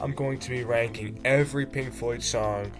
I'm going to be ranking every Pink Floyd song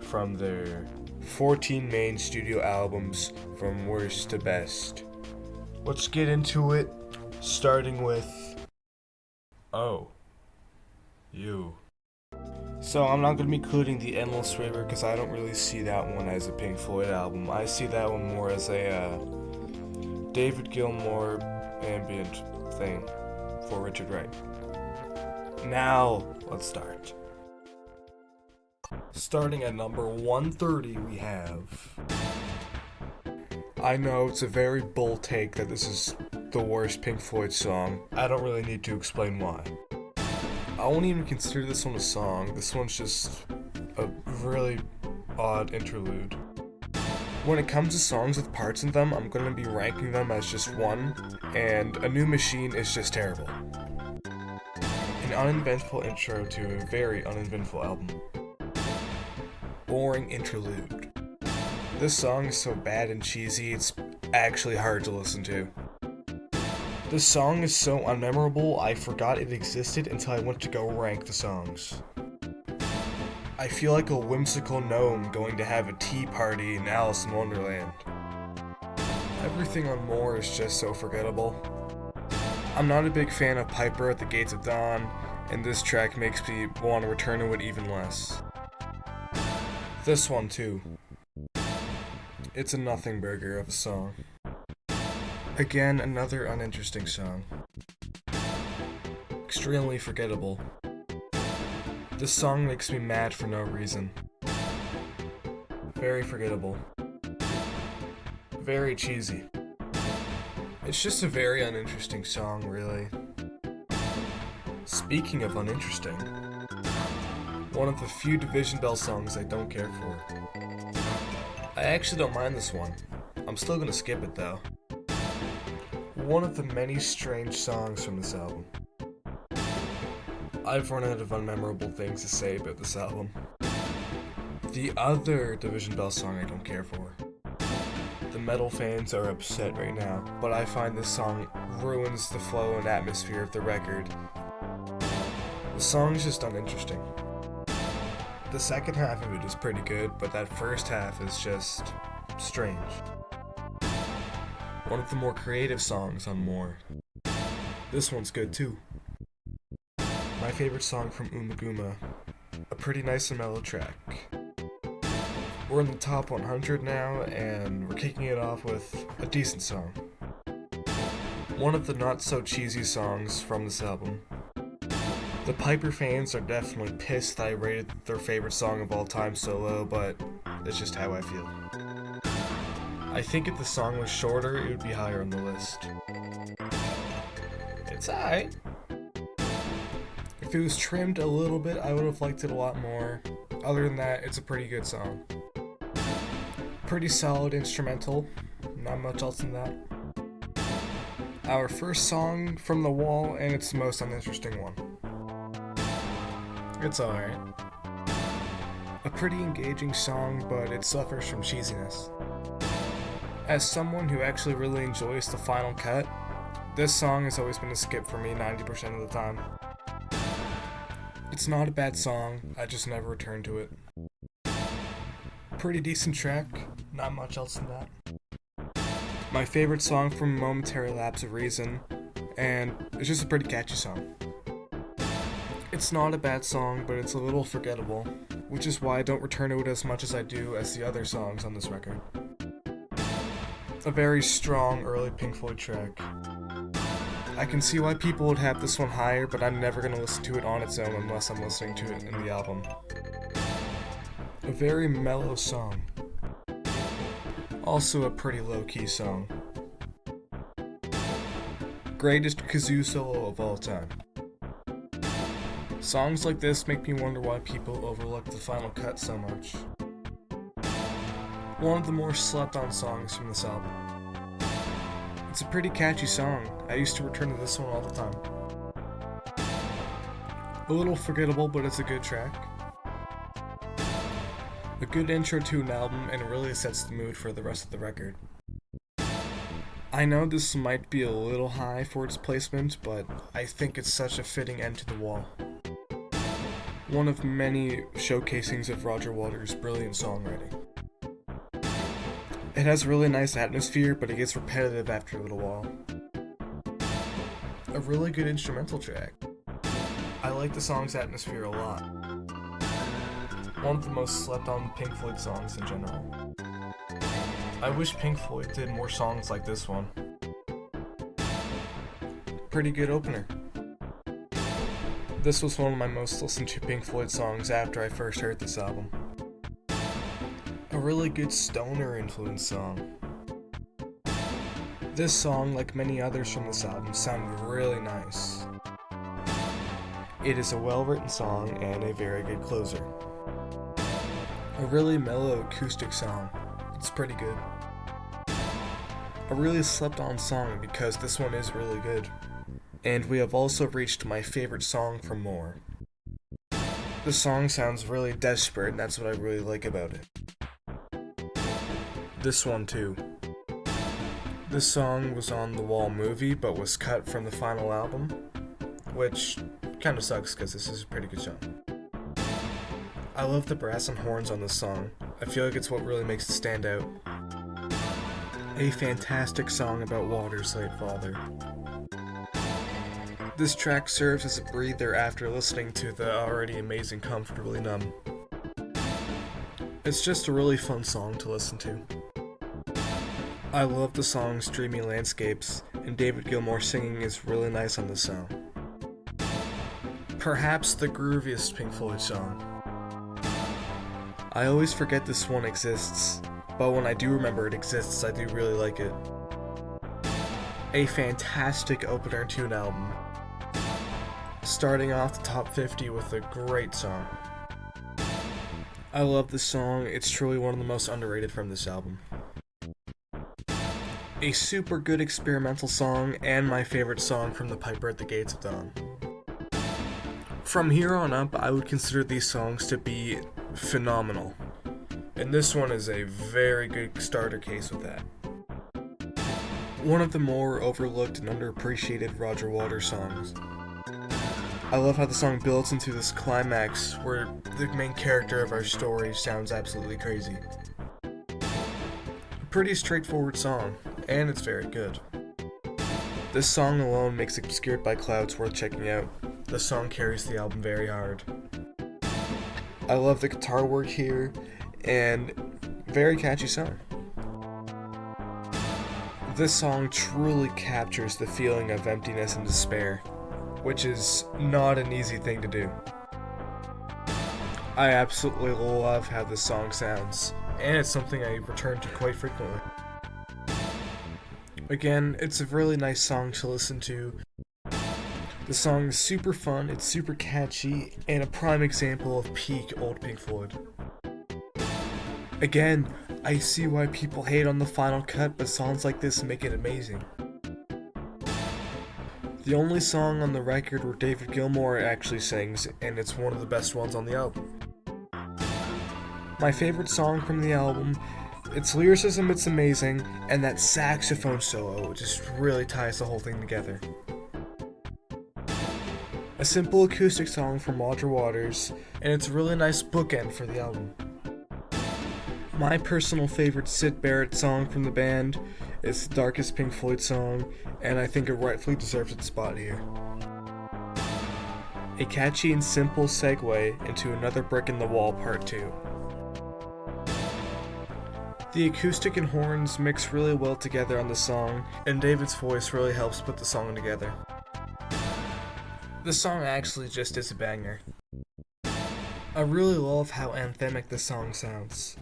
from their 14 main studio albums from worst to best. Let's get into it, starting with Oh, You. So I'm not going to be including The Endless River because I don't really see that one as a Pink Floyd album. I see that one more as a David Gilmour ambient thing for Richard Wright. Now, let's start. Starting at number 130, we have... I know it's a very bold take that this is the worst Pink Floyd song. I don't really need to explain why. I won't even consider this one a song. This one's just a really odd interlude. When it comes to songs with parts in them, I'm going to be ranking them as just one, and A New Machine is just terrible. An uneventful intro to a very uneventful album. Boring interlude. This song is so bad and cheesy, it's actually hard to listen to. This song is so unmemorable, I forgot it existed until I went to go rank the songs. I feel like a whimsical gnome going to have a tea party in Alice in Wonderland. Everything on More is just so forgettable. I'm not a big fan of Piper at the Gates of Dawn, and this track makes me want to return to it even less. This one too. It's a nothing burger of a song. Again, another uninteresting song. Extremely forgettable. This song makes me mad for no reason. Very forgettable. Very cheesy. It's just a very uninteresting song, really. Speaking of uninteresting, one of the few Division Bell songs I don't care for. I actually don't mind this one. I'm still gonna skip it though. One of the many strange songs from this album. I've run out of unmemorable things to say about this album. The other Division Bell song I don't care for. The metal fans are upset right now, but I find this song ruins the flow and atmosphere of the record. The song is just uninteresting. The second half of it is pretty good, but that first half is just strange. One of the more creative songs on More. This one's good too. My favorite song from Umaguma. A pretty nice and mellow track. We're in the top 100 now, and we're kicking it off with a decent song. One of the not so cheesy songs from this album. The Piper fans are definitely pissed that I rated their favorite song of all time so low, but that's just how I feel. I think if the song was shorter, it would be higher on the list. It's alright. If it was trimmed a little bit, I would have liked it a lot more. Other than that, it's a pretty good song. Pretty solid instrumental, not much else than that. Our first song from The Wall, and it's the most uninteresting one. It's alright. A pretty engaging song, but it suffers from cheesiness. As someone who actually really enjoys the final cut, this song has always been a skip for me 90% of the time. It's not a bad song, I just never return to it. Pretty decent track, not much else than that. My favorite song from Momentary Lapse of Reason, and it's just a pretty catchy song. It's not a bad song, but it's a little forgettable, which is why I don't return to it as much as I do as the other songs on this record. A very strong early Pink Floyd track. I can see why people would have this one higher, but I'm never going to listen to it on its own unless I'm listening to it in the album. A very mellow song. Also a pretty low-key song. Greatest kazoo solo of all time. Songs like this make me wonder why people overlook the final cut so much. One of the more slept-on songs from this album. It's a pretty catchy song. I used to return to this one all the time. A little forgettable, but it's a good track. A good intro to an album, and it really sets the mood for the rest of the record. I know this might be a little high for its placement, but I think it's such a fitting end to The Wall. One of many showcasings of Roger Waters' brilliant songwriting. It has a really nice atmosphere, but it gets repetitive after a little while. A really good instrumental track. I like the song's atmosphere a lot. One of the most slept on Pink Floyd songs in general. I wish Pink Floyd did more songs like this one. Pretty good opener. This was one of my most listened to Pink Floyd songs after I first heard this album. A really good stoner influence song. This song, like many others from this album, sounded really nice. It is a well-written song and a very good closer. A really mellow acoustic song. It's pretty good. A really slept-on song because this one is really good. And we have also reached my favorite song from More. The song sounds really desperate, and that's what I really like about it. This one too. This song was on the Wall movie, but was cut from the final album, which kinda sucks because this is a pretty good song. I love the brass and horns on this song. I feel like it's what really makes it stand out. A fantastic song about Waters' late father. This track serves as a breather after listening to the already amazing Comfortably Numb. It's just a really fun song to listen to. I love the song's dreamy landscapes, and David Gilmour singing is really nice on this song. Perhaps the grooviest Pink Floyd song. I always forget this one exists, but when I do remember it exists, I do really like it. A fantastic opener to an album. Starting off the top 50 with a great song. I love this song, it's truly one of the most underrated from this album. A super good experimental song, and my favorite song from The Piper at the Gates of Dawn. From here on up, I would consider these songs to be phenomenal. And this one is a very good starter case with that. One of the more overlooked and underappreciated Roger Waters songs. I love how the song builds into this climax where the main character of our story sounds absolutely crazy. A pretty straightforward song, and it's very good. This song alone makes Obscured by Clouds worth checking out. The song carries the album very hard. I love the guitar work here, and very catchy song. This song truly captures the feeling of emptiness and despair, which is not an easy thing to do. I absolutely love how this song sounds, and it's something I return to quite frequently. Again, it's a really nice song to listen to. The song is super fun, it's super catchy, and a prime example of peak old Pink Floyd. Again, I see why people hate on the final cut, but songs like this make it amazing. The only song on the record where David Gilmour actually sings, and it's one of the best ones on the album. My favorite song from the album, its lyricism, it's amazing, and that saxophone solo just really ties the whole thing together. A simple acoustic song from Roger Waters, and it's a really nice bookend for the album. My personal favorite Syd Barrett song from the band is the darkest Pink Floyd song, and I think it rightfully deserves its spot here. A catchy and simple segue into Another Brick in the Wall Part 2. The acoustic and horns mix really well together on the song, and David's voice really helps put the song together. The song actually just is a banger. I really love how anthemic the song sounds.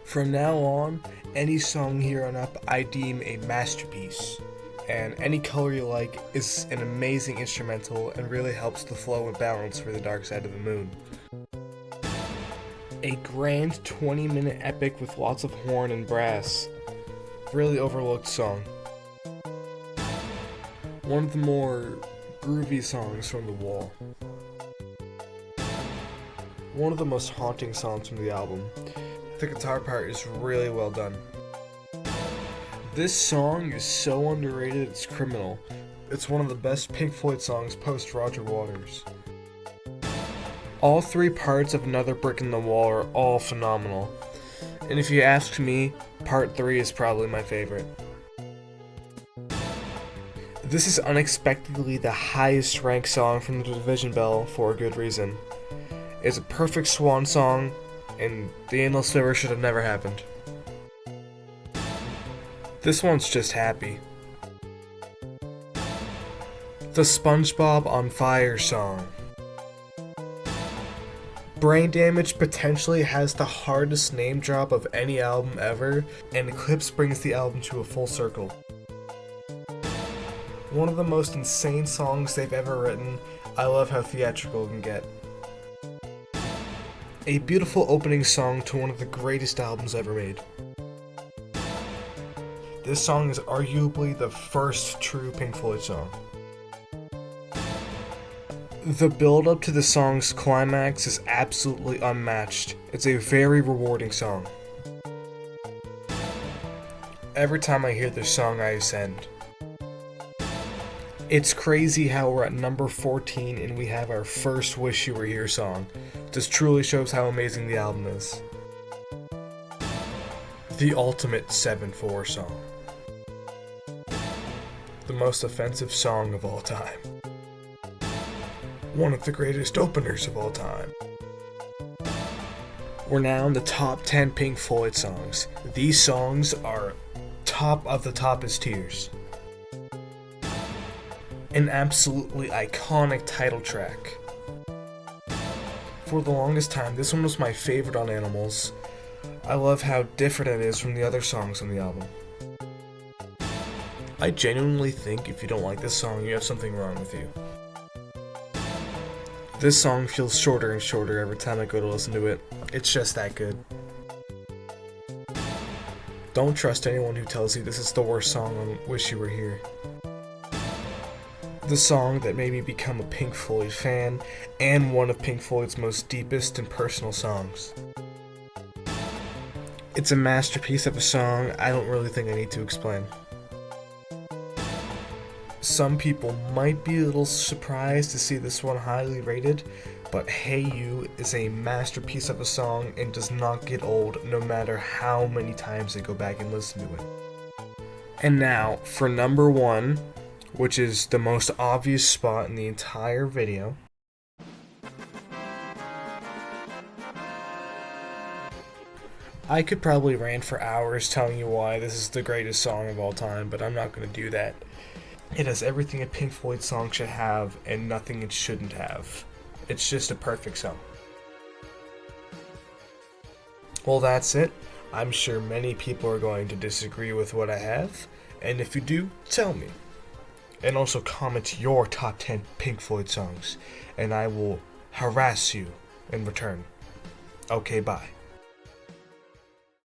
From now on, any song here on up I deem a masterpiece, and Any Color You Like is an amazing instrumental and really helps the flow and balance for The Dark Side of the Moon. A grand 20-minute epic with lots of horn and brass. Really overlooked song. One of the more groovy songs from The Wall. One of the most haunting songs from the album. The guitar part is really well done. This song is so underrated it's criminal. It's one of the best Pink Floyd songs post Roger Waters. All three parts of Another Brick in the Wall are all phenomenal. And if you ask me, part 3 is probably my favorite. This is unexpectedly the highest ranked song from the Division Bell for a good reason. It's a perfect swan song, and the Endless River should have never happened. This one's just happy. The SpongeBob on Fire song. Brain Damage potentially has the hardest name drop of any album ever, and Eclipse brings the album to a full circle. One of the most insane songs they've ever written. I love how theatrical it can get. A beautiful opening song to one of the greatest albums ever made. This song is arguably the first true Pink Floyd song. The build-up to the song's climax is absolutely unmatched. It's a very rewarding song. Every time I hear this song, I ascend. It's crazy how we're at number 14 and we have our first Wish You Were Here song. This truly shows how amazing the album is. The ultimate 7/4 song. The most offensive song of all time. One of the greatest openers of all time. We're now in the top 10 Pink Floyd songs. These songs are top of the toppest tiers. An absolutely iconic title track. For the longest time, this one was my favorite on Animals. I love how different it is from the other songs on the album. I genuinely think if you don't like this song, you have something wrong with you. This song feels shorter and shorter every time I go to listen to it. It's just that good. Don't trust anyone who tells you this is the worst song on Wish You Were Here. The song that made me become a Pink Floyd fan, and one of Pink Floyd's most deepest and personal songs. It's a masterpiece of a song I don't really think I need to explain. Some people might be a little surprised to see this one highly rated, but Hey You is a masterpiece of a song and does not get old no matter how many times I go back and listen to it. And now, for number 1, which is the most obvious spot in the entire video. I could probably rant for hours telling you why this is the greatest song of all time, but I'm not going to do that. It has everything a Pink Floyd song should have and nothing it shouldn't have. It's just a perfect song. Well, that's it. I'm sure many people are going to disagree with what I have, and if you do, tell me. And also comment your top 10 Pink Floyd songs, and I will harass you in return. Okay, bye.